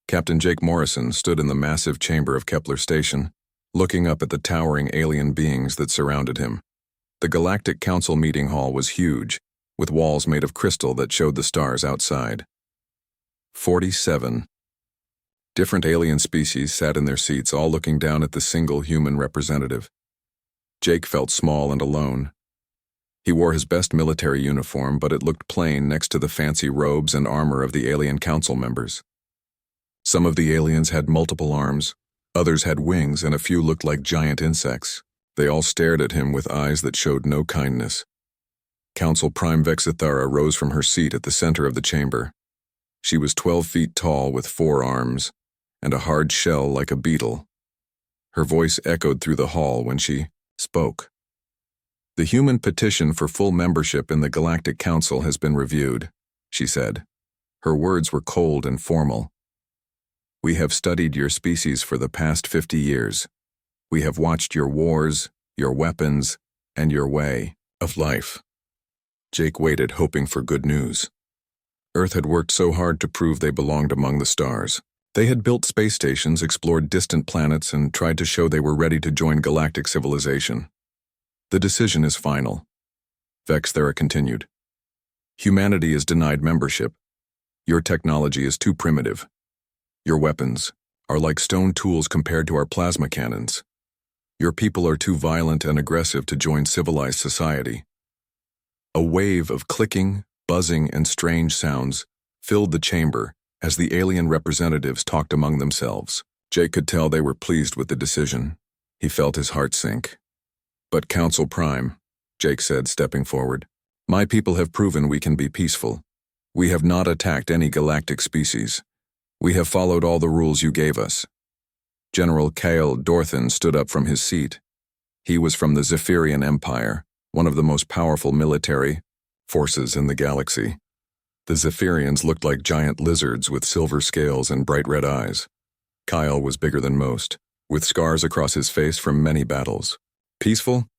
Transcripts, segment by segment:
Captain Jake Morrison stood in the massive chamber of Kepler Station, looking up at the towering alien beings that surrounded him. The Galactic Council meeting hall was huge, with walls made of crystal that showed the stars outside. 47. Different alien species sat in their seats, all looking down at the single human representative. Jake felt small and alone. He wore his best military uniform, but it looked plain next to the fancy robes and armor of the alien council members. Some of the aliens had multiple arms, others had wings, and a few looked like giant insects. They all stared at him with eyes that showed no kindness. Council Prime Vexithara rose from her seat at the center of the chamber. She was 12 feet tall with 4 arms, and a hard shell like a beetle. Her voice echoed through the hall when she spoke. "The human petition for full membership in the Galactic Council has been reviewed," she said. Her words were cold and formal. "We have studied your species for the past 50 years. We have watched your wars, your weapons, and your way of life." Jake waited, hoping for good news. Earth had worked so hard to prove they belonged among the stars. They had built space stations, explored distant planets, and tried to show they were ready to join galactic civilization. "The decision is final," Vexithara continued. "Humanity is denied membership. Your technology is too primitive. Your weapons are like stone tools compared to our plasma cannons. Your people are too violent and aggressive to join civilized society." A wave of clicking, buzzing, and strange sounds filled the chamber as the alien representatives talked among themselves. Jake could tell they were pleased with the decision. He felt his heart sink. "But Council Prime," Jake said, stepping forward, "my people have proven we can be peaceful. We have not attacked any galactic species. We have followed all the rules you gave us." General Kael Dorthan stood up from his seat. He was from the Zephyrian Empire, one of the most powerful military forces in the galaxy. The Zephyrians looked like giant lizards with silver scales and bright red eyes. Kyle was bigger than most, with scars across his face from many battles. "Peaceful?"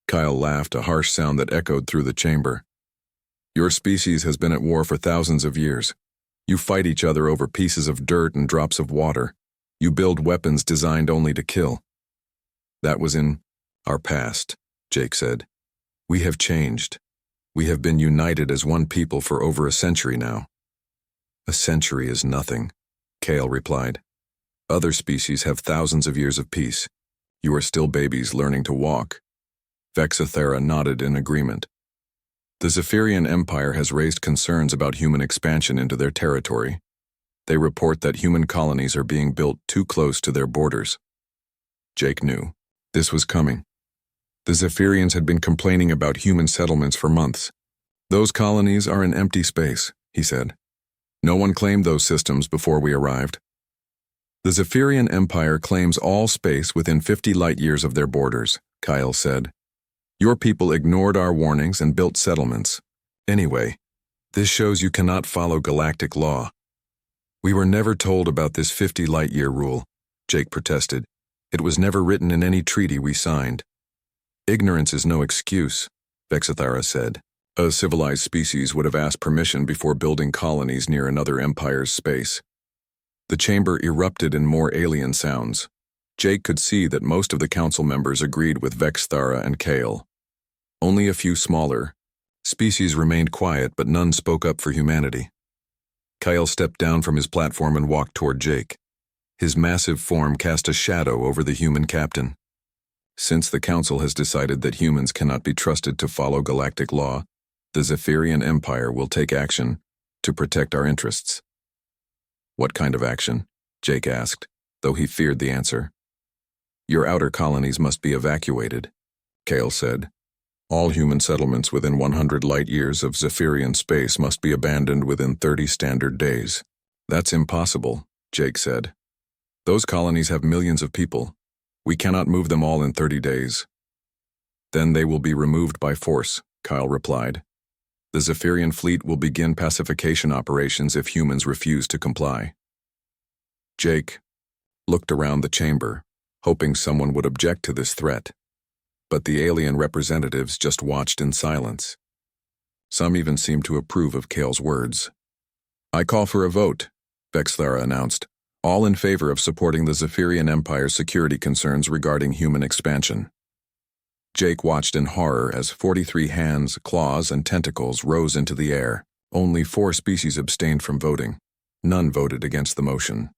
Kyle laughed, a harsh sound that echoed through the chamber. "Your species has been at war for thousands of years. You fight each other over pieces of dirt and drops of water. You build weapons designed only to kill." "That was in our past," Jake said. "We have changed. We have been united as one people for over a century now." "A century is nothing," Kael replied. "Other species have thousands of years of peace. You are still babies learning to walk." Vexithara nodded in agreement. "The Zephyrian Empire has raised concerns about human expansion into their territory. They report that human colonies are being built too close to their borders." Jake knew this was coming. The Zephyrians had been complaining about human settlements for months. "Those colonies are an empty space," he said. "No one claimed those systems before we arrived." "The Zephyrian Empire claims all space within 50 light-years of their borders," Kyle said. "Your people ignored our warnings and built settlements. Anyway, this shows you cannot follow galactic law." "We were never told about this 50 light-year rule," Jake protested. "It was never written in any treaty we signed." "Ignorance is no excuse," Vexithara said. "A civilized species would have asked permission before building colonies near another empire's space." The chamber erupted in more alien sounds. Jake could see that most of the council members agreed with Vexithara and Kael. Only a few smaller species remained quiet, but none spoke up for humanity. Kael stepped down from his platform and walked toward Jake. His massive form cast a shadow over the human captain. "Since the council has decided that humans cannot be trusted to follow galactic law, the Zephyrian Empire will take action to protect our interests." "What kind of action?" Jake asked, though he feared the answer. "Your outer colonies must be evacuated," Kael said. "All human settlements within 100 light-years of Zephyrian space must be abandoned within 30 standard days." "That's impossible," Jake said. "Those colonies have millions of people. We cannot move them all in 30 days. "Then they will be removed by force," Kyle replied. "The Zephyrian fleet will begin pacification operations if humans refuse to comply." Jake looked around the chamber, hoping someone would object to this threat. But the alien representatives just watched in silence. Some even seemed to approve of Kael's words. "I call for a vote," Vexthara announced, all in favor of supporting the Zephyrian Empire's security concerns regarding human expansion. Jake watched in horror as 43 hands, claws, and tentacles rose into the air. Only 4 species abstained from voting. None voted against the motion.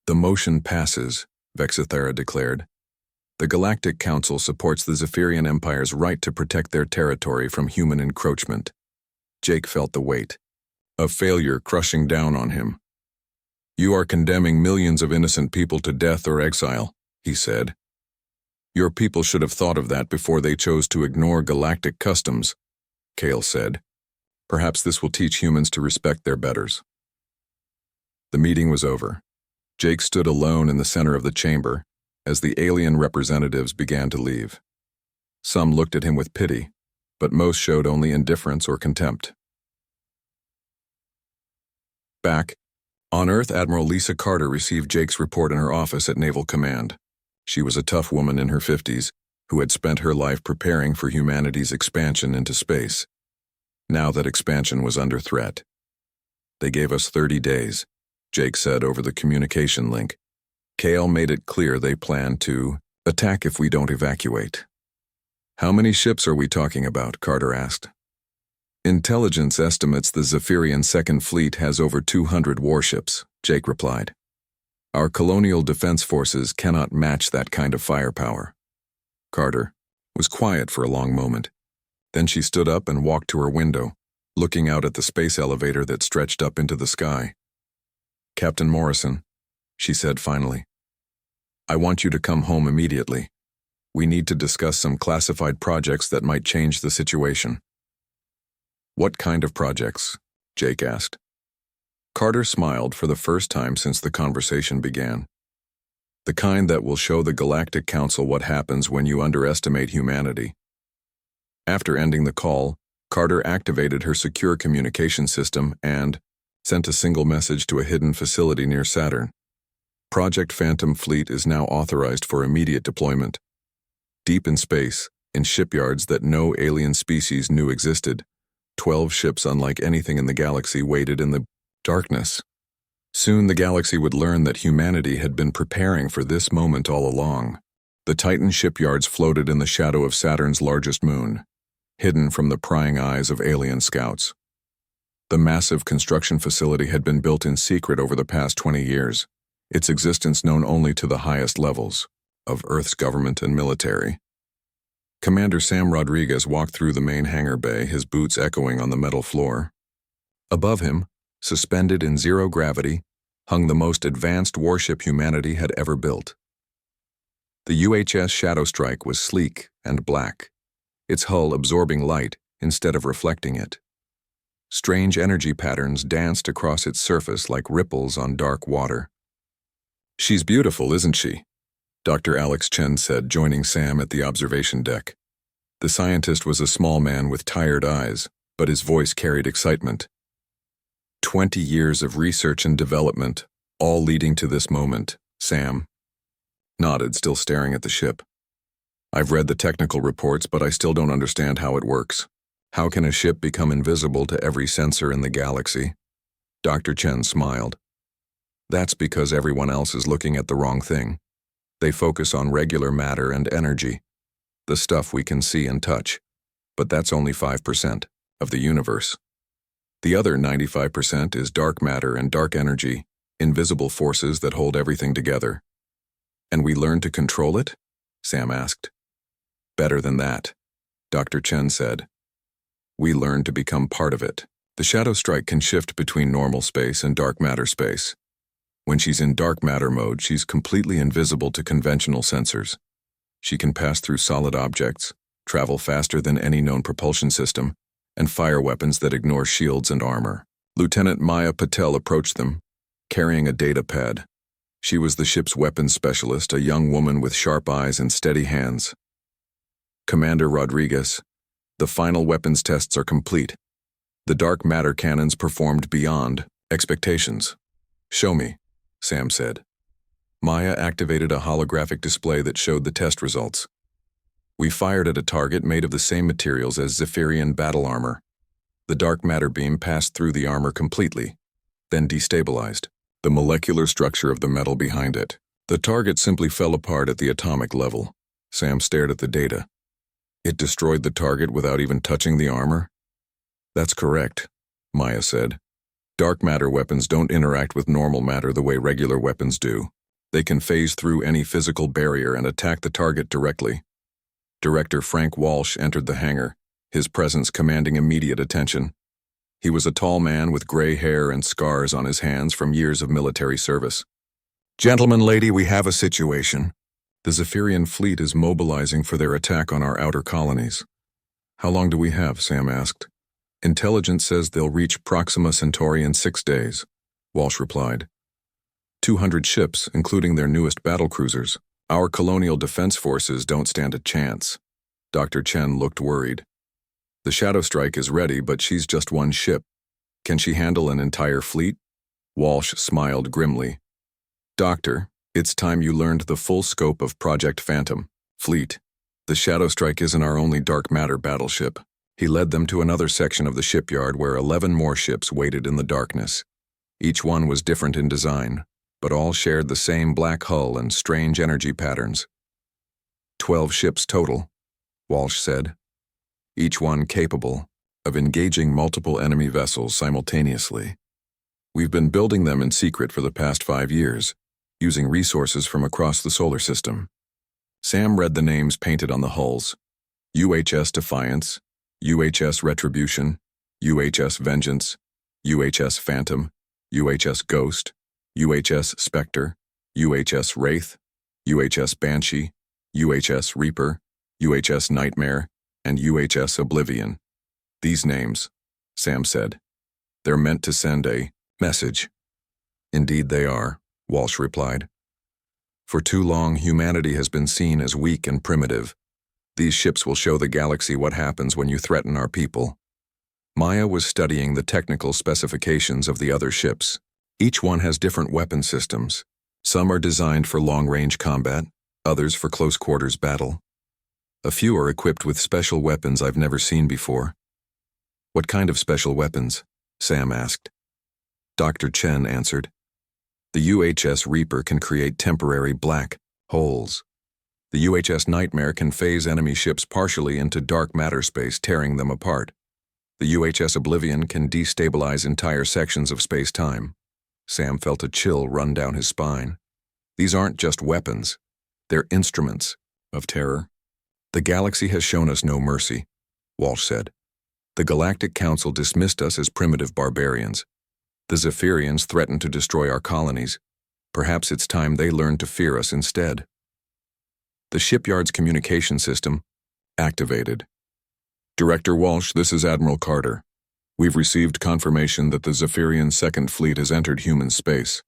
The motion passes, Vexthara declared. The Galactic Council supports the Zephyrian Empire's right to protect their territory from human encroachment. Jake felt the weight of failure crushing down on him. You are condemning millions of innocent people to death or exile, he said. Your people should have thought of that before they chose to ignore galactic customs, Kale said. Perhaps this will teach humans to respect their betters. The meeting was over. Jake stood alone in the center of the chamber as the alien representatives began to leave. Some looked at him with pity, but most showed only indifference or contempt. Back on Earth, Admiral Lisa Carter received Jake's report in her office at Naval Command. She was a tough woman in her 50s who had spent her life preparing for humanity's expansion into space. Now that expansion was under threat. They gave us 30 days, Jake said over the communication link. Kale made it clear they planned to attack if we don't evacuate. How many ships are we talking about? Carter asked. Intelligence estimates the Zephyrian Second Fleet has over 200 warships, Jake replied. Our colonial defense forces cannot match that kind of firepower. Carter was quiet for a long moment. Then she stood up and walked to her window, looking out at the space elevator that stretched up into the sky. Captain Morrison, she said finally, I want you to come home immediately. We need to discuss some classified projects that might change the situation. What kind of projects? Jake asked. Carter smiled for the first time since the conversation began. The kind that will show the Galactic Council what happens when you underestimate humanity. After ending the call, Carter activated her secure communication system and sent a single message to a hidden facility near Saturn. Project Phantom Fleet is now authorized for immediate deployment. Deep in space, in shipyards that no alien species knew existed, 12 ships unlike anything in the galaxy waited in the darkness. Soon the galaxy would learn that humanity had been preparing for this moment all along. The Titan shipyards floated in the shadow of Saturn's largest moon, hidden from the prying eyes of alien scouts. The massive construction facility had been built in secret over the past 20 years, its existence known only to the highest levels of Earth's government and military. Commander Sam Rodriguez walked through the main hangar bay, his boots echoing on the metal floor. Above him, suspended in zero gravity, hung the most advanced warship humanity had ever built. The UHS Shadow Strike was sleek and black, its hull absorbing light instead of reflecting it. Strange energy patterns danced across its surface like ripples on dark water. She's beautiful, isn't she? Dr. Alex Chen said, joining Sam at the observation deck. The scientist was a small man with tired eyes, but his voice carried excitement. 20 years of research and development, all leading to this moment, Sam nodded, still staring at the ship. I've read the technical reports, but I still don't understand how it works. How can a ship become invisible to every sensor in the galaxy? Dr. Chen smiled. That's because everyone else is looking at the wrong thing. They focus on regular matter and energy, the stuff we can see and touch, but that's only 5% of the universe. The other 95% is dark matter and dark energy, invisible forces that hold everything together. And we learn to control it? Sam asked. Better than that, Dr. Chen said. We learn to become part of it. The Shadow Strike can shift between normal space and dark matter space. When she's in dark matter mode, she's completely invisible to conventional sensors. She can pass through solid objects, travel faster than any known propulsion system, and fire weapons that ignore shields and armor. Lieutenant Maya Patel approached them, carrying a data pad. She was the ship's weapons specialist, a young woman with sharp eyes and steady hands. Commander Rodriguez, the final weapons tests are complete. The dark matter cannons performed beyond expectations. Show me, Sam said. Maya activated a holographic display that showed the test results. We fired at a target made of the same materials as Zephyrian battle armor. The dark matter beam passed through the armor completely, then destabilized. the molecular structure of the metal behind it. The target simply fell apart at the atomic level. Sam stared at the data. It destroyed the target without even touching the armor? That's correct, Maya said. Dark matter weapons don't interact with normal matter the way regular weapons do. They can phase through any physical barrier and attack the target directly. Director Frank Walsh entered the hangar, his presence commanding immediate attention. He was a tall man with gray hair and scars on his hands from years of military service. "Gentlemen, lady, we have a situation. The Zephyrian fleet is mobilizing for their attack on our outer colonies." "How long do we have?" Sam asked. "Intelligence says they'll reach Proxima Centauri in 6 days," Walsh replied. 200 ships, including their newest battlecruisers. Our colonial defense forces don't stand a chance." Dr. Chen looked worried. "The Shadow Strike is ready, but she's just one ship. Can she handle an entire fleet?" Walsh smiled grimly. "Doctor, it's time you learned the full scope of Project Phantom. Fleet. The Shadow Strike isn't our only dark matter battleship." He led them to another section of the shipyard where 11 more ships waited in the darkness. Each one was different in design, but all shared the same black hull and strange energy patterns. 12 ships total, Walsh said, each one capable of engaging multiple enemy vessels simultaneously. "We've been building them in secret for the past 5 years, using resources from across the solar system." Sam read the names painted on the hulls: UHS Defiance, UHS Retribution, UHS Vengeance, UHS Phantom, UHS Ghost, UHS Spectre, UHS Wraith, UHS Banshee, UHS Reaper, UHS Nightmare, and UHS Oblivion. "These names," Sam said, "they're meant to send a message." "Indeed they are," Walsh replied. "For too long, humanity has been seen as weak and primitive. These ships will show the galaxy what happens when you threaten our people." Maya was studying the technical specifications of the other ships. Each one has different weapon systems. Some are designed for long-range combat, others for close-quarters battle. A few are equipped with special weapons I've never seen before. "What kind of special weapons?" Sam asked. Dr. Chen answered. "The UHS Reaper can create temporary black holes. The UHS Nightmare can phase enemy ships partially into dark matter space, tearing them apart. The UHS Oblivion can destabilize entire sections of space-time." Sam felt a chill run down his spine. "These aren't just weapons. They're instruments of terror." "The galaxy has shown us no mercy," Walsh said. "The Galactic Council dismissed us as primitive barbarians. The Zephyrians threatened to destroy our colonies. Perhaps it's time they learned to fear us instead." The shipyard's communication system activated. "Director Walsh, this is Admiral Carter. We've received confirmation that the Zephyrian Second Fleet has entered human space.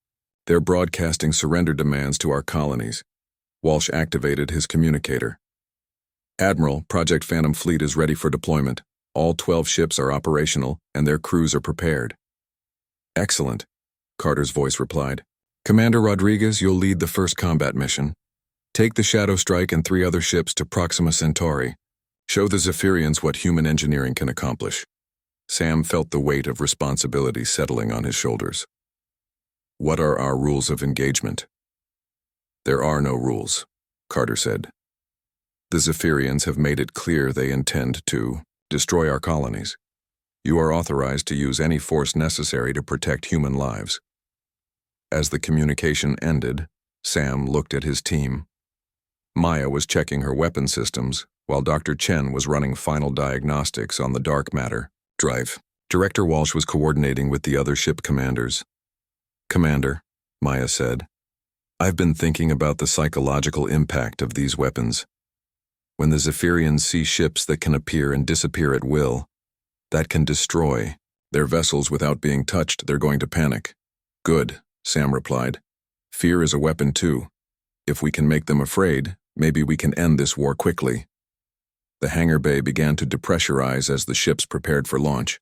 They're broadcasting surrender demands to our colonies." Walsh activated his communicator. "Admiral, Project Phantom Fleet is ready for deployment. All 12 ships are operational, and their crews are prepared." "Excellent," Carter's voice replied. "Commander Rodriguez, you'll lead the first combat mission. Take the Shadow Strike and 3 other ships to Proxima Centauri. Show the Zephyrians what human engineering can accomplish." Sam felt the weight of responsibility settling on his shoulders. "What are our rules of engagement?" "There are no rules," Carter said. "The Zephyrians have made it clear they intend to destroy our colonies. You are authorized to use any force necessary to protect human lives." As the communication ended, Sam looked at his team. Maya was checking her weapon systems, while Dr. Chen was running final diagnostics on the dark matter drive. Director Walsh was coordinating with the other ship commanders. "Commander," Maya said, "I've been thinking about the psychological impact of these weapons. When the Zephyrians see ships that can appear and disappear at will, that can destroy their vessels without being touched, they're going to panic." "Good," Sam replied. "Fear is a weapon too. If we can make them afraid, maybe we can end this war quickly." The hangar bay began to depressurize as the ships prepared for launch.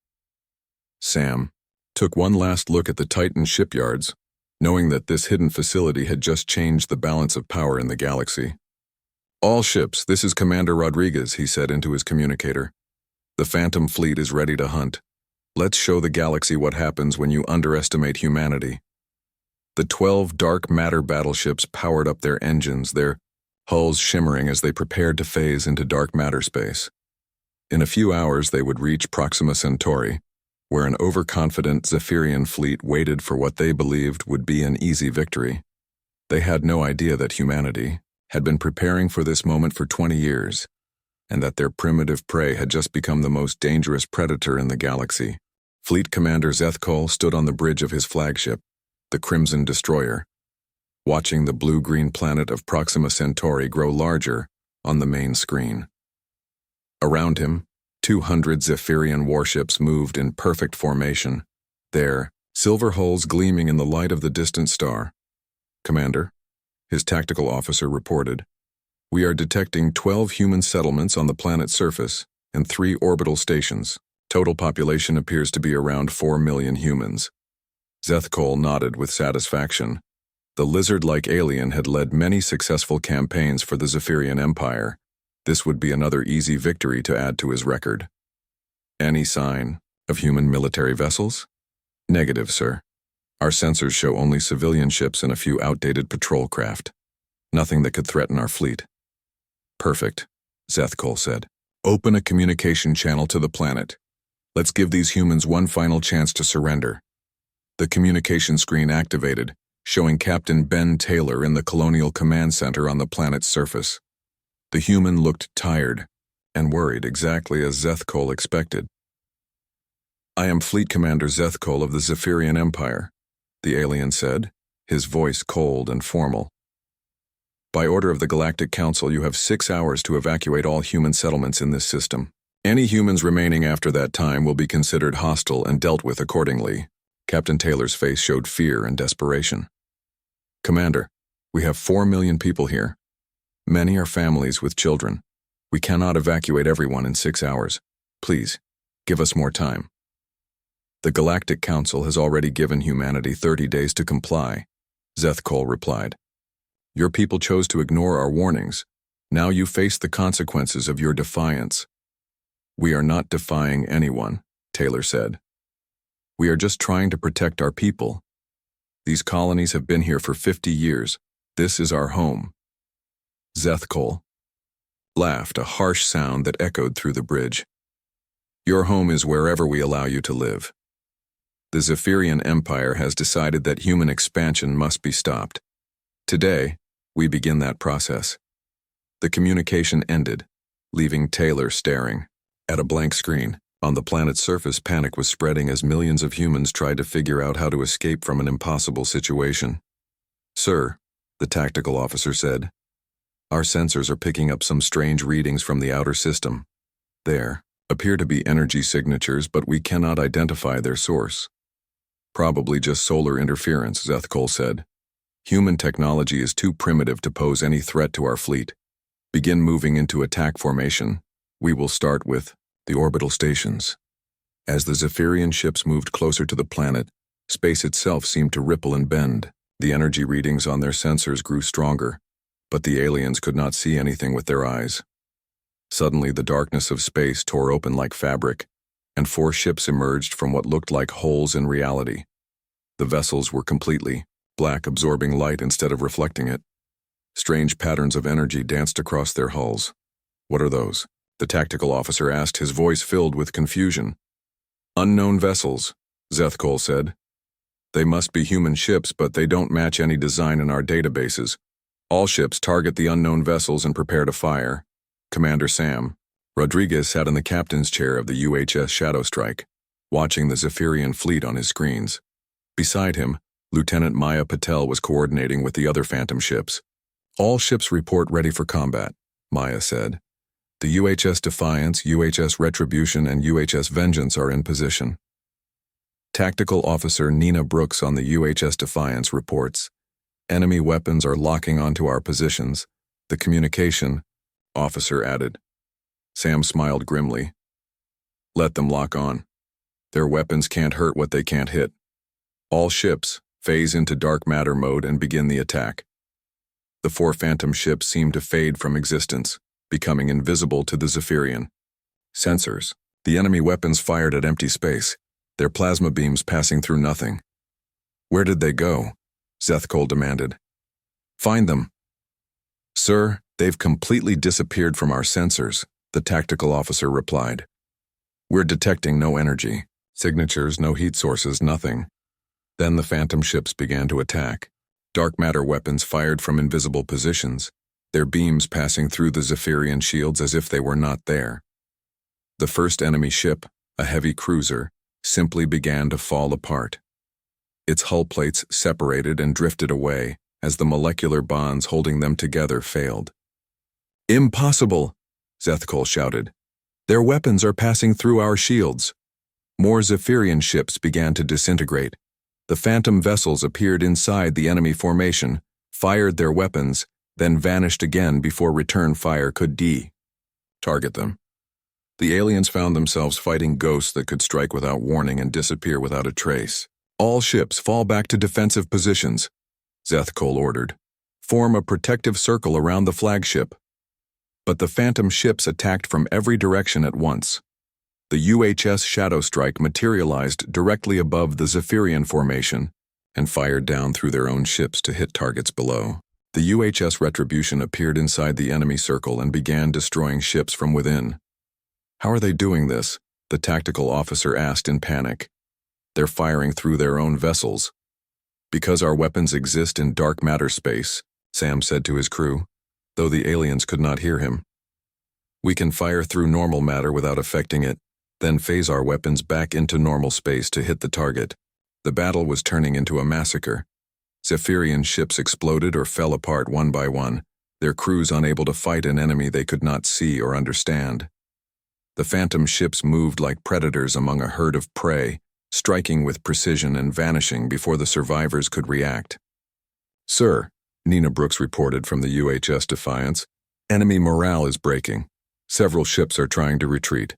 Sam took one last look at the Titan shipyards, knowing that this hidden facility had just changed the balance of power in the galaxy. "All ships, this is Commander Rodriguez," he said into his communicator. "The Phantom Fleet is ready to hunt. Let's show the galaxy what happens when you underestimate humanity." The 12 dark matter battleships powered up their engines, their hulls shimmering as they prepared to phase into dark matter space. In a few hours, they would reach Proxima Centauri, where an overconfident Zephyrian fleet waited for what they believed would be an easy victory. They had no idea that humanity had been preparing for this moment for 20 years, and that their primitive prey had just become the most dangerous predator in the galaxy. Fleet Commander Zethkol stood on the bridge of his flagship, the Crimson Destroyer, watching the blue-green planet of Proxima Centauri grow larger on the main screen. Around him, 200 Zephyrian warships moved in perfect formation, their silver hulls gleaming in the light of the distant star. "Commander," his tactical officer reported, "we are detecting 12 human settlements on the planet's surface and 3 orbital stations. Total population appears to be around 4 million humans." Zethkol nodded with satisfaction. The lizard-like alien had led many successful campaigns for the Zephyrian Empire. This would be another easy victory to add to his record. "Any sign of human military vessels?" "Negative, sir. Our sensors show only civilian ships and a few outdated patrol craft. Nothing that could threaten our fleet." "Perfect," Zethkol said. "Open a communication channel to the planet. Let's give these humans one final chance to surrender." The communication screen activated, showing Captain Ben Taylor in the Colonial Command Center on the planet's surface. The human looked tired and worried, exactly as Zethkol expected. "I am Fleet Commander Zethkol of the Zephyrian Empire," the alien said, his voice cold and formal. "By order of the Galactic Council, you have 6 hours to evacuate all human settlements in this system. Any humans remaining after that time will be considered hostile and dealt with accordingly." Captain Taylor's face showed fear and desperation. "Commander, we have 4 million people here. Many are families with children. We cannot evacuate everyone in 6 hours. Please, give us more time." "The Galactic Council has already given humanity 30 days to comply," Zethkol replied. "Your people chose to ignore our warnings. Now you face the consequences of your defiance." "We are not defying anyone," Taylor said. "We are just trying to protect our people. These colonies have been here for 50 years. This is our home." Zethkol laughed, a harsh sound that echoed through the bridge. "Your home is wherever we allow you to live. The Zephyrian Empire has decided that human expansion must be stopped. Today, we begin that process." The communication ended, leaving Taylor staring at a blank screen. On the planet's surface, panic was spreading as millions of humans tried to figure out how to escape from an impossible situation. "Sir," the tactical officer said, "our sensors are picking up some strange readings from the outer system. There appear to be energy signatures, but we cannot identify their source." "Probably just solar interference," Zethkol said. "Human technology is too primitive to pose any threat to our fleet. Begin moving into attack formation. We will start with the orbital stations." As the Zephyrian ships moved closer to the planet, space itself seemed to ripple and bend. The energy readings on their sensors grew stronger, but the aliens could not see anything with their eyes. Suddenly, the darkness of space tore open like fabric, and 4 ships emerged from what looked like holes in reality. The vessels were completely black, absorbing light instead of reflecting it. Strange patterns of energy danced across their hulls. "What are those?" the tactical officer asked, his voice filled with confusion. "Unknown vessels," Zethkol said. "They must be human ships, but they don't match any design in our databases. All ships target the unknown vessels and prepare to fire." Commander Sam Rodriguez sat in the captain's chair of the UHS Shadow Strike, watching the Zephyrian fleet on his screens. Beside him, Lieutenant Maya Patel was coordinating with the other Phantom ships. "All ships report ready for combat," Maya said. "The UHS Defiance, UHS Retribution, and UHS Vengeance are in position." Tactical Officer Nina Brooks on the UHS Defiance reports, "Enemy weapons are locking onto our positions." The communication officer added. Sam smiled grimly. "Let them lock on. Their weapons can't hurt what they can't hit. All ships, phase into dark matter mode and begin the attack." The 4 Phantom ships seemed to fade from existence, becoming invisible to the Zephyrian sensors. The enemy weapons fired at empty space, their plasma beams passing through nothing. "Where did they go?" Zethkol demanded. Find them. Sir, they've completely disappeared from our sensors, the tactical officer replied. We're detecting no energy, signatures, no heat sources, nothing. Then the phantom ships began to attack. Dark matter weapons fired from invisible positions, their beams passing through the Zephyrian shields as if they were not there. The first enemy ship, a heavy cruiser, simply began to fall apart. Its hull plates separated and drifted away as the molecular bonds holding them together failed. Impossible, Zethkol shouted. Their weapons are passing through our shields. More Zephyrian ships began to disintegrate. The phantom vessels appeared inside the enemy formation, fired their weapons, then vanished again before return fire could target them. The aliens found themselves fighting ghosts that could strike without warning and disappear without a trace. All ships fall back to defensive positions, Zethkol ordered. Form a protective circle around the flagship. But the phantom ships attacked from every direction at once. The UHS Shadow Strike materialized directly above the Zephyrian formation and fired down through their own ships to hit targets below. The UHS Retribution appeared inside the enemy circle and began destroying ships from within. How are they doing this? The tactical officer asked in panic. They're firing through their own vessels. Because our weapons exist in dark matter space, Sam said to his crew, though the aliens could not hear him. We can fire through normal matter without affecting it, then phase our weapons back into normal space to hit the target. The battle was turning into a massacre. Zephyrian ships exploded or fell apart one by one, their crews unable to fight an enemy they could not see or understand. The phantom ships moved like predators among a herd of prey, striking with precision and vanishing before the survivors could react. Sir, Nina Brooks reported from the UHS Defiance, enemy morale is breaking. Several ships are trying to retreat.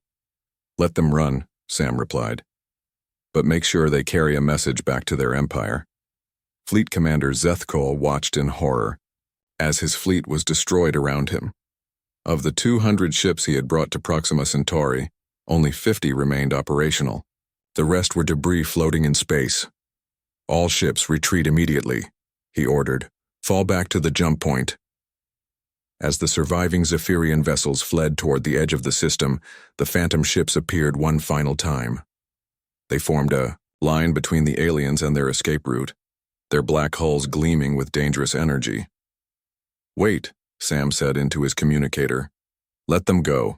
Let them run, Sam replied. But make sure they carry a message back to their empire. Fleet Commander Zethkol watched in horror as his fleet was destroyed around him. Of the 200 ships he had brought to Proxima Centauri, only 50 remained operational. The rest were debris floating in space. All ships retreat immediately, he ordered. Fall back to the jump point. As the surviving Zephyrian vessels fled toward the edge of the system, the phantom ships appeared one final time. They formed a line between the aliens and their escape route, their black hulls gleaming with dangerous energy. Wait, Sam said into his communicator. Let them go.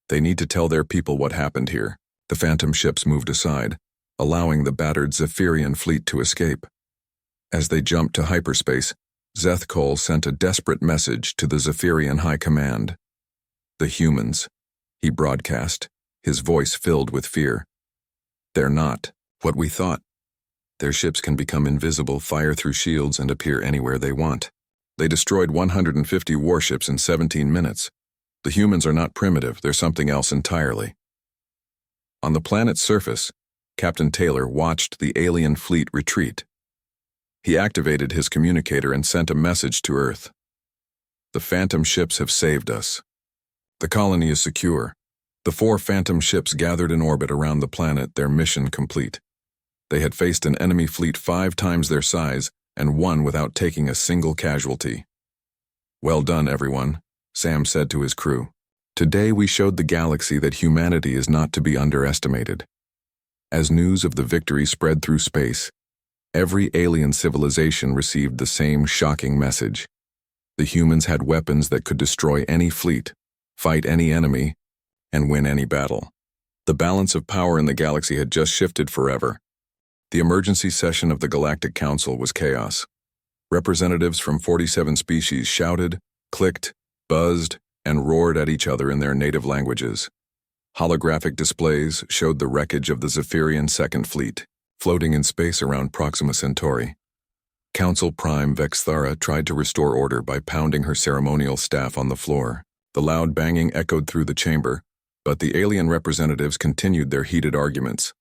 They need to tell their people what happened here. The phantom ships moved aside, allowing the battered Zephyrian fleet to escape. As they jumped to hyperspace, Zethkol sent a desperate message to the Zephyrian High Command. The humans, he broadcast, his voice filled with fear. They're not what we thought. Their ships can become invisible, fire through shields, and appear anywhere they want. They destroyed 150 warships in 17 minutes. The humans are not primitive, they're something else entirely. On the planet's surface, Captain Taylor watched the alien fleet retreat. He activated his communicator and sent a message to Earth. The phantom ships have saved us. The colony is secure. The 4 phantom ships gathered in orbit around the planet, their mission complete. They had faced an enemy fleet 5 times their size and won without taking a single casualty. Well done, everyone, Sam said to his crew. Today we showed the galaxy that humanity is not to be underestimated. As news of the victory spread through space, every alien civilization received the same shocking message. The humans had weapons that could destroy any fleet, fight any enemy, and win any battle. The balance of power in the galaxy had just shifted forever. The emergency session of the Galactic Council was chaos. Representatives from 47 species shouted, clicked, buzzed, and roared at each other in their native languages. Holographic displays showed the wreckage of the Zephyrian Second Fleet, floating in space around Proxima Centauri. Council Prime Vexthara tried to restore order by pounding her ceremonial staff on the floor. The loud banging echoed through the chamber, but the alien representatives continued their heated arguments.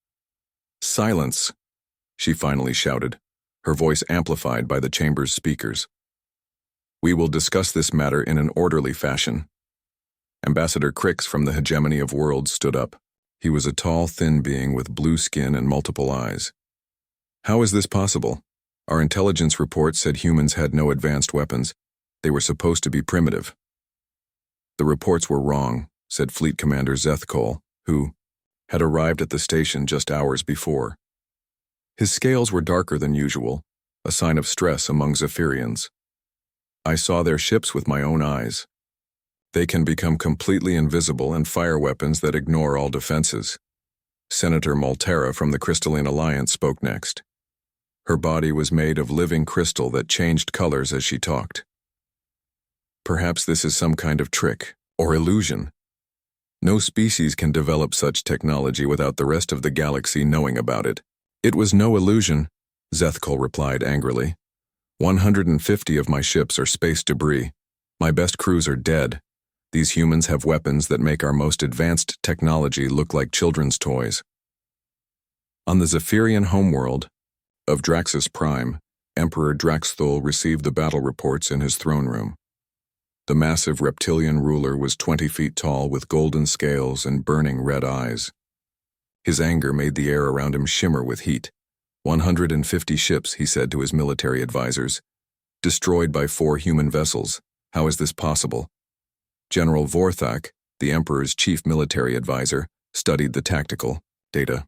Silence, she finally shouted, her voice amplified by the chamber's speakers. We will discuss this matter in an orderly fashion. Ambassador Crix from the Hegemony of Worlds stood up. He was a tall, thin being with blue skin and multiple eyes. How is this possible? Our intelligence report said humans had no advanced weapons. They were supposed to be primitive. The reports were wrong, said Fleet Commander Zethkol, who had arrived at the station just hours before. His scales were darker than usual, a sign of stress among Zephyrians. I saw their ships with my own eyes. They can become completely invisible and fire weapons that ignore all defenses. Senator Maltera from the Crystalline Alliance spoke next. Her body was made of living crystal that changed colors as she talked. Perhaps this is some kind of trick or illusion. No species can develop such technology without the rest of the galaxy knowing about it. It was no illusion, Zethkol replied angrily. 150 of my ships are space debris. My best crews are dead. These humans have weapons that make our most advanced technology look like children's toys. On the Zephyrian homeworld of Draxus Prime, Emperor Draxthul received the battle reports in his throne room. The massive reptilian ruler was 20 feet tall with golden scales and burning red eyes. His anger made the air around him shimmer with heat. 150 ships, he said to his military advisors. Destroyed by 4 human vessels. How is this possible? General Vorthak, the Emperor's chief military advisor, studied the tactical data.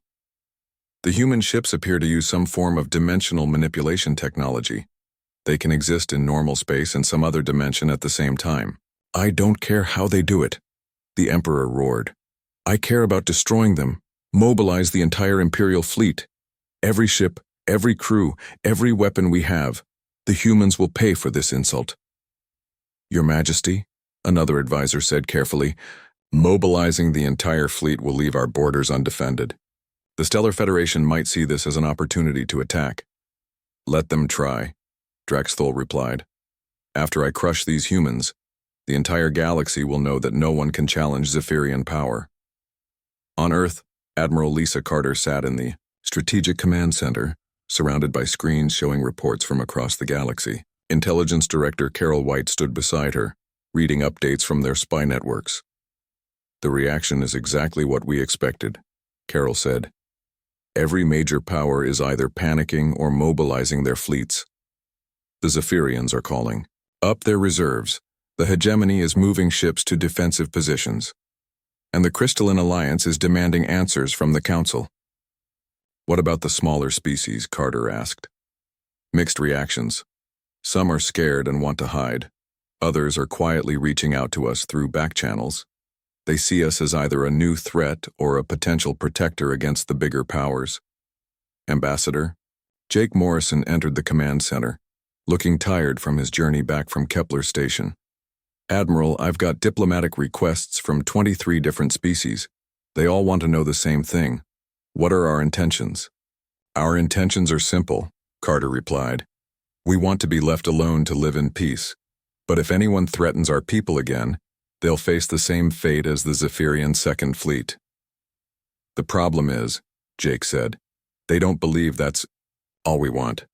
The human ships appear to use some form of dimensional manipulation technology. They can exist in normal space and some other dimension at the same time. I don't care how they do it, the Emperor roared. I care about destroying them. Mobilize the entire Imperial fleet. Every ship, every crew, every weapon we have. The humans will pay for this insult. Your Majesty, another advisor said carefully, mobilizing the entire fleet will leave our borders undefended. The Stellar Federation might see this as an opportunity to attack. Let them try, Draxthul replied. After I crush these humans, the entire galaxy will know that no one can challenge Zephyrian power. On Earth, Admiral Lisa Carter sat in the Strategic Command Center, surrounded by screens showing reports from across the galaxy. Intelligence Director Carol White stood beside her, reading updates from their spy networks. The reaction is exactly what we expected, Carol said. Every major power is either panicking or mobilizing their fleets. The Zephyrians are calling up their reserves. The hegemony is moving ships to defensive positions. And the Crystalline Alliance is demanding answers from the Council. What about the smaller species? Carter asked. Mixed reactions. Some are scared and want to hide. Others are quietly reaching out to us through back channels. They see us as either a new threat or a potential protector against the bigger powers. Ambassador, Jake Morrison entered the command center, looking tired from his journey back from Kepler Station. Admiral, I've got diplomatic requests from 23 different species. They all want to know the same thing. What are our intentions? Our intentions are simple, Carter replied. We want to be left alone to live in peace. But if anyone threatens our people again, they'll face the same fate as the Zephyrian Second Fleet. The problem is, Jake said, they don't believe that's all we want.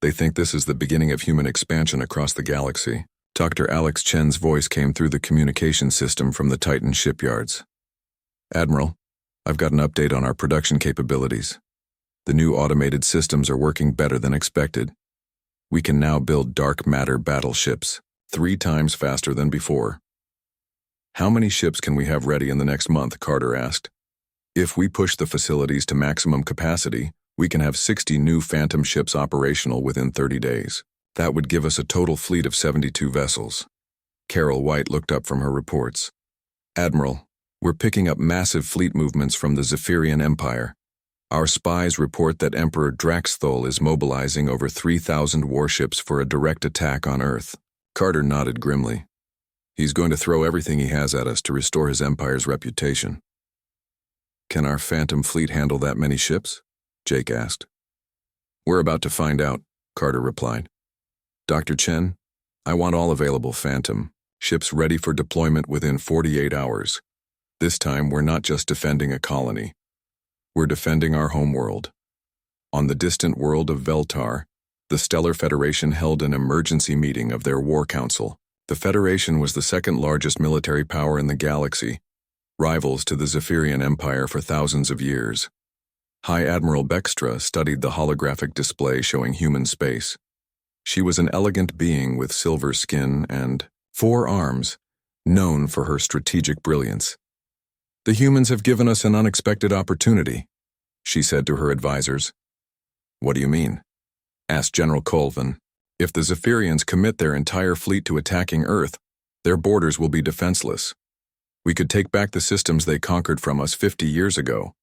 They think this is the beginning of human expansion across the galaxy. Dr. Alex Chen's voice came through the communication system from the Titan shipyards. Admiral, I've got an update on our production capabilities. The new automated systems are working better than expected. We can now build dark matter battleships, 3 times faster than before. How many ships can we have ready in the next month? Carter asked. If we push the facilities to maximum capacity, we can have 60 new Phantom ships operational within 30 days. That would give us a total fleet of 72 vessels. Carol White looked up from her reports. Admiral, we're picking up massive fleet movements from the Zephyrian Empire. Our spies report that Emperor Draxthul is mobilizing over 3,000 warships for a direct attack on Earth. Carter nodded grimly. He's going to throw everything he has at us to restore his empire's reputation. Can our Phantom fleet handle that many ships? Jake asked. We're about to find out, Carter replied. Dr. Chen, I want all available Phantom ships ready for deployment within 48 hours. This time, we're not just defending a colony. We're defending our homeworld. On the distant world of Veltar, the Stellar Federation held an emergency meeting of their War Council. The Federation was the second largest military power in the galaxy, rivals to the Zephyrian Empire for thousands of years. High Admiral Bextra studied the holographic display showing human space. She was an elegant being with silver skin and 4 arms, known for her strategic brilliance. "The humans have given us an unexpected opportunity," she said to her advisors. "What do you mean?" asked General Colvin. "If the Zephyrians commit their entire fleet to attacking Earth, their borders will be defenseless. We could take back the systems they conquered from us 50 years ago."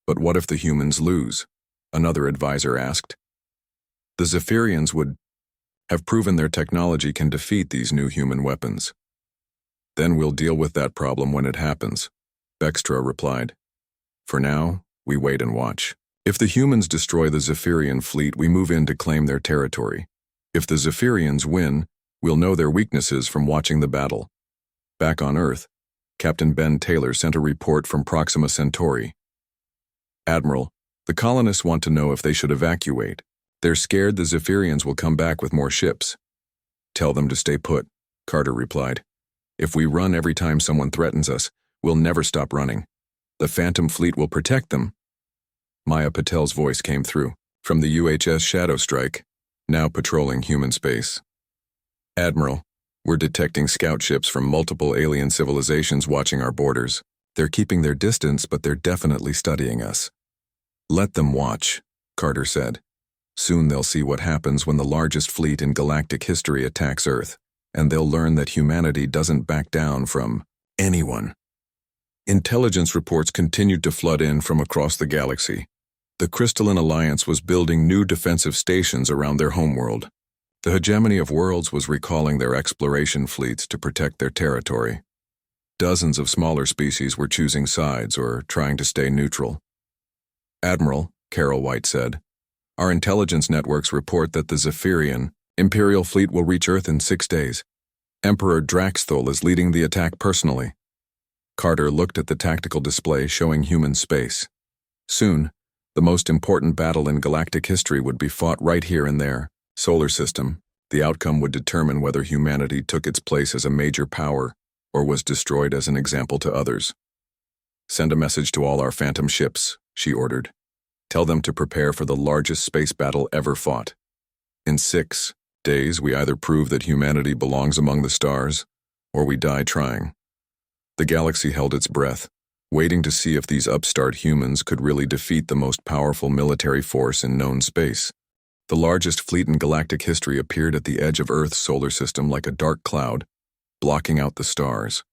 "But what if the humans lose?" another advisor asked. "The Zephyrians would have proven their technology can defeat these new human weapons." "Then we'll deal with that problem when it happens," Bextra replied. "For now, we wait and watch. If the humans destroy the Zephyrian fleet, we move in to claim their territory. If the Zephyrians win, we'll know their weaknesses from watching the battle." Back on Earth, Captain Ben Taylor sent a report from Proxima Centauri. "Admiral, the colonists want to know if they should evacuate. They're scared the Zephyrians will come back with more ships." "Tell them to stay put," Carter replied. "If we run every time someone threatens us, we'll never stop running. The Phantom Fleet will protect them." Maya Patel's voice came through, from the UHS Shadow Strike, now patrolling human space. "Admiral, we're detecting scout ships from multiple alien civilizations watching our borders. They're keeping their distance, but they're definitely studying us." "Let them watch," Carter said. "Soon they'll see what happens when the largest fleet in galactic history attacks Earth, and they'll learn that humanity doesn't back down from anyone." Intelligence reports continued to flood in from across the galaxy. The Crystalline Alliance was building new defensive stations around their homeworld. The Hegemony of Worlds was recalling their exploration fleets to protect their territory. Dozens of smaller species were choosing sides or trying to stay neutral. "Admiral," Carol White said, "our intelligence networks report that the Zephyrian Imperial fleet will reach Earth in 6 days. Emperor Draxthul is leading the attack personally." Carter looked at the tactical display showing human space. Soon, the most important battle in galactic history would be fought right here in their solar system. The outcome would determine whether humanity took its place as a major power or was destroyed as an example to others. "Send a message to all our Phantom ships," she ordered. "Tell them to prepare for the largest space battle ever fought. In 6 days, we either prove that humanity belongs among the stars, or we die trying." The galaxy held its breath, waiting to see if these upstart humans could really defeat the most powerful military force in known space. The largest fleet in galactic history appeared at the edge of Earth's solar system like a dark cloud, blocking out the stars.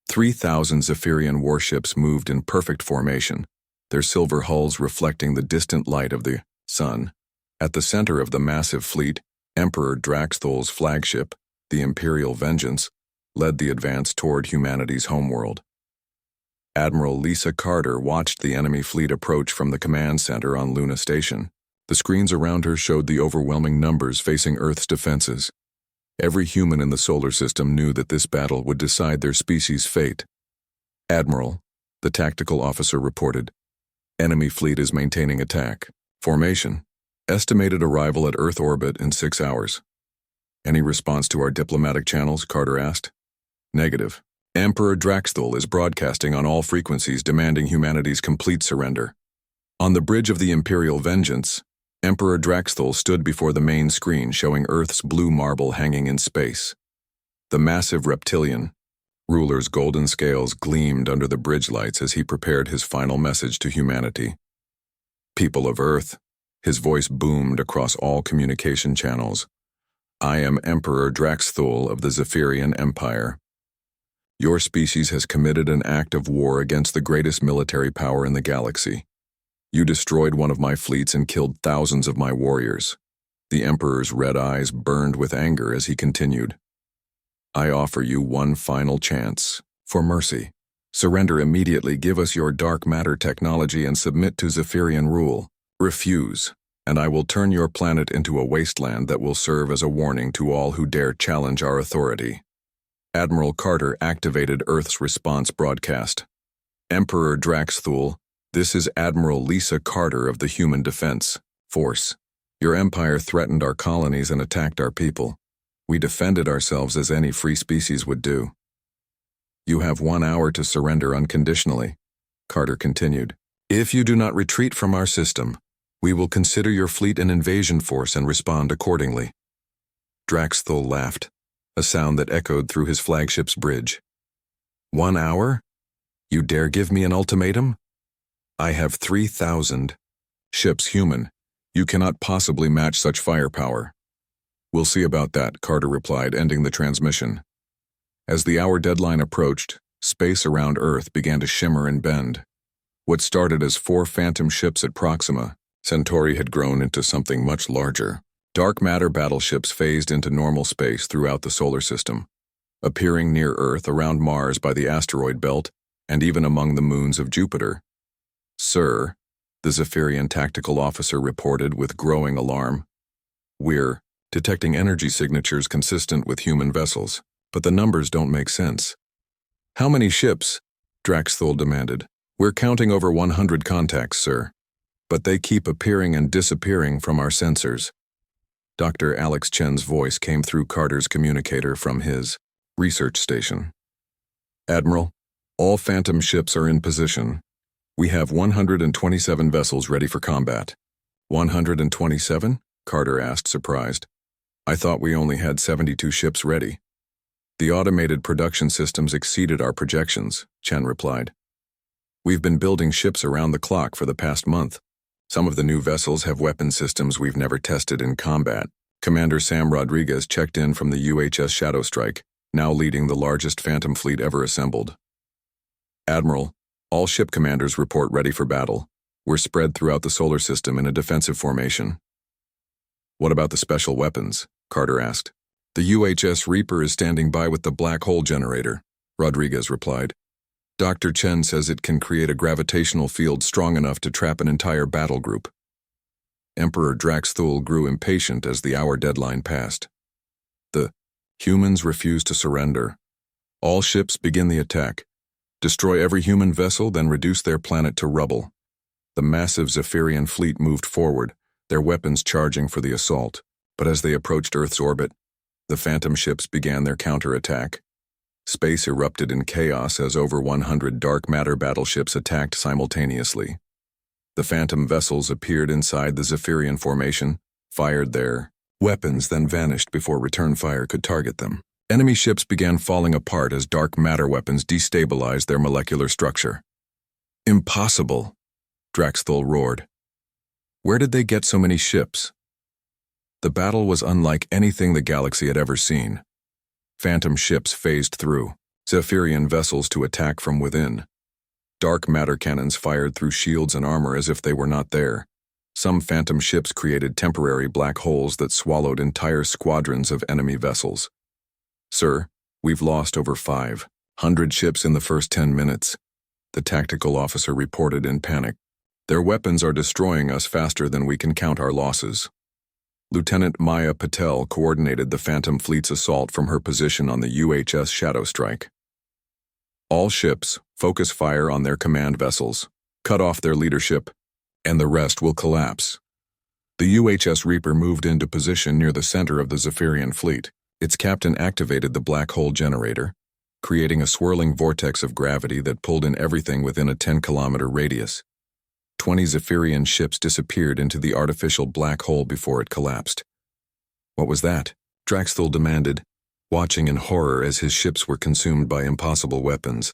3,000 Zephyrian warships moved in perfect formation, their silver hulls reflecting the distant light of the sun. At the center of the massive fleet, Emperor Draxthul's flagship, the Imperial Vengeance, led the advance toward humanity's homeworld. Admiral Lisa Carter watched the enemy fleet approach from the command center on Luna Station. The screens around her showed the overwhelming numbers facing Earth's defenses. Every human in the solar system knew that this battle would decide their species' fate. "Admiral," the tactical officer reported, "enemy fleet is maintaining attack. Formation. Estimated arrival at Earth orbit in 6 hours." "Any response to our diplomatic channels?" Carter asked. "Negative. Emperor Draxthul is broadcasting on all frequencies demanding humanity's complete surrender." On the bridge of the Imperial Vengeance, Emperor Draxthul stood before the main screen showing Earth's blue marble hanging in space. The massive reptilian ruler's golden scales gleamed under the bridge lights as he prepared his final message to humanity. "People of Earth," his voice boomed across all communication channels, "I am Emperor Draxthul of the Zephyrian Empire. Your species has committed an act of war against the greatest military power in the galaxy. You destroyed one of my fleets and killed thousands of my warriors." The Emperor's red eyes burned with anger as he continued. "I offer you one final chance, for mercy. Surrender immediately, give us your dark matter technology and submit to Zephyrian rule. Refuse, and I will turn your planet into a wasteland that will serve as a warning to all who dare challenge our authority." Admiral Carter activated Earth's response broadcast. "Emperor Draxthul, this is Admiral Lisa Carter of the Human Defense Force. Your empire threatened our colonies and attacked our people. We defended ourselves as any free species would do. You have 1 hour to surrender unconditionally," Carter continued. If you do not retreat from our system, we will consider your fleet an invasion force and respond accordingly. Draxthul laughed, a sound that echoed through his flagship's bridge. 1 hour? You dare give me an ultimatum? I have 3,000 ships human. You cannot possibly match such firepower. We'll see about that, Carter replied, ending the transmission. As the hour deadline approached, space around Earth began to shimmer and bend. What started as 4 phantom ships at Proxima Centauri had grown into something much larger. Dark matter battleships phased into normal space throughout the solar system, appearing near Earth, around Mars by the asteroid belt, and even among the moons of Jupiter. Sir, the Zephyrian tactical officer reported with growing alarm. We're detecting energy signatures consistent with human vessels, but the numbers don't make sense. How many ships? Draxthul demanded. We're counting over 100 contacts, sir, but they keep appearing and disappearing from our sensors. Dr. Alex Chen's voice came through Carter's communicator from his research station. Admiral, all phantom ships are in position. We have 127 vessels ready for combat. 127? Carter asked, surprised. I thought we only had 72 ships ready. The automated production systems exceeded our projections, Chen replied. We've been building ships around the clock for the past month. Some of the new vessels have weapon systems we've never tested in combat. Commander Sam Rodriguez checked in from the UHS Shadow Strike, now leading the largest phantom fleet ever assembled. Admiral, all ship commanders report ready for battle. We're spread throughout the solar system in a defensive formation. What about the special weapons? Carter asked. The UHS Reaper is standing by with the black hole generator, Rodriguez replied. Dr. Chen says it can create a gravitational field strong enough to trap an entire battle group. Emperor Draxthul grew impatient as the hour deadline passed. The humans refuse to surrender. All ships begin the attack. Destroy every human vessel, then reduce their planet to rubble. The massive Zephyrian fleet moved forward, their weapons charging for the assault. But as they approached Earth's orbit, the phantom ships began their counterattack. Space erupted in chaos as over 100 dark matter battleships attacked simultaneously. The phantom vessels appeared inside the Zephyrian formation, fired their weapons, then vanished before return fire could target them. Enemy ships began falling apart as dark matter weapons destabilized their molecular structure. Impossible, Draxthul roared. Where did they get so many ships? The battle was unlike anything the galaxy had ever seen. Phantom ships phased through, Zephyrian vessels to attack from within. Dark matter cannons fired through shields and armor as if they were not there. Some phantom ships created temporary black holes that swallowed entire squadrons of enemy vessels. Sir, we've lost over 500 ships in the first 10 minutes, the tactical officer reported in panic. Their weapons are destroying us faster than we can count our losses. Lieutenant Maya Patel coordinated the Phantom Fleet's assault from her position on the UHS Shadow Strike. All ships focus fire on their command vessels, cut off their leadership, and the rest will collapse. The UHS Reaper moved into position near the center of the Zephyrian fleet. Its captain activated the black hole generator, creating a swirling vortex of gravity that pulled in everything within a 10-kilometer radius. 20 Zephyrian ships disappeared into the artificial black hole before it collapsed. What was that? Draxthul demanded, watching in horror as his ships were consumed by impossible weapons.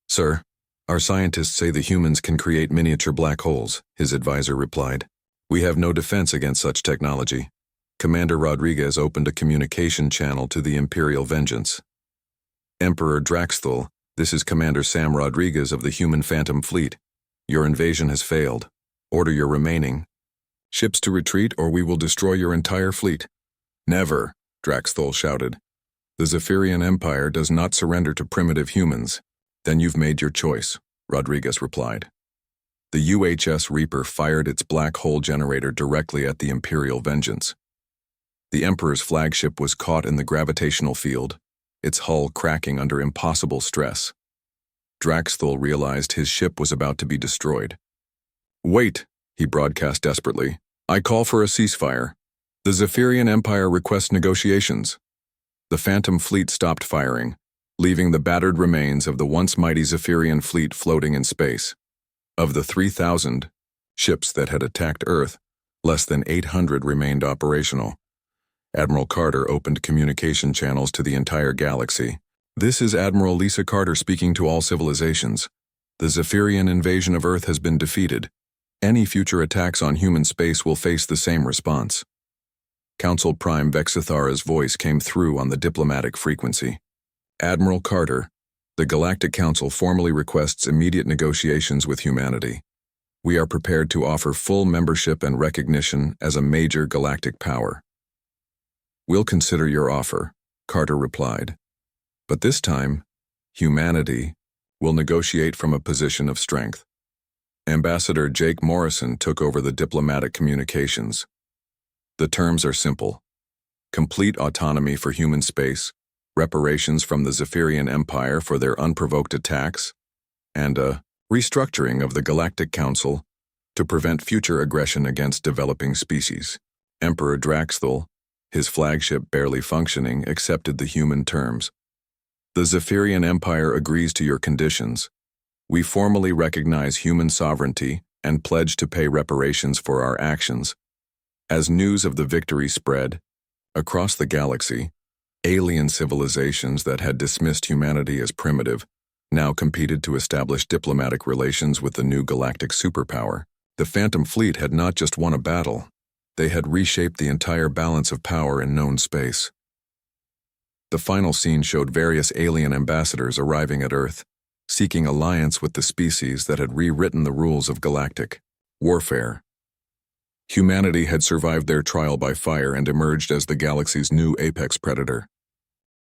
Sir, our scientists say the humans can create miniature black holes, his advisor replied. We have no defense against such technology. Commander Rodriguez opened a communication channel to the Imperial Vengeance. Emperor Draxthul, this is Commander Sam Rodriguez of the Human Phantom Fleet. Your invasion has failed. Order your remaining ships to retreat or we will destroy your entire fleet. Never, Draxthul shouted. The Zephyrian Empire does not surrender to primitive humans. Then you've made your choice, Rodriguez replied. The UHS Reaper fired its black hole generator directly at the Imperial Vengeance. The Emperor's flagship was caught in the gravitational field, its hull cracking under impossible stress. Draxthul realized his ship was about to be destroyed. Wait, he broadcast desperately. I call for a ceasefire. The Zephyrian Empire requests negotiations. The Phantom Fleet stopped firing, leaving the battered remains of the once mighty Zephyrian fleet floating in space. Of the 3,000 ships that had attacked Earth, less than 800 remained operational. Admiral Carter opened communication channels to the entire galaxy. "This is Admiral Lisa Carter speaking to all civilizations. The Zephyrian invasion of Earth has been defeated. Any future attacks on human space will face the same response." Council Prime Vexithara's voice came through on the diplomatic frequency. "Admiral Carter, the Galactic Council formally requests immediate negotiations with humanity. We are prepared to offer full membership and recognition as a major galactic power." "We'll consider your offer," Carter replied. "But this time, humanity will negotiate from a position of strength." Ambassador Jake Morrison took over the diplomatic communications. "The terms are simple: complete autonomy for human space, reparations from the Zephyrian Empire for their unprovoked attacks, and a restructuring of the Galactic Council to prevent future aggression against developing species." Emperor Draxthal, his flagship barely functioning, accepted the human terms. "The Zephyrian Empire agrees to your conditions. We formally recognize human sovereignty and pledge to pay reparations for our actions." As news of the victory spread across the galaxy, alien civilizations that had dismissed humanity as primitive now competed to establish diplomatic relations with the new galactic superpower. The Phantom Fleet had not just won a battle, they had reshaped the entire balance of power in known space. The final scene showed various alien ambassadors arriving at Earth, seeking alliance with the species that had rewritten the rules of galactic warfare. Humanity had survived their trial by fire and emerged as the galaxy's new apex predator.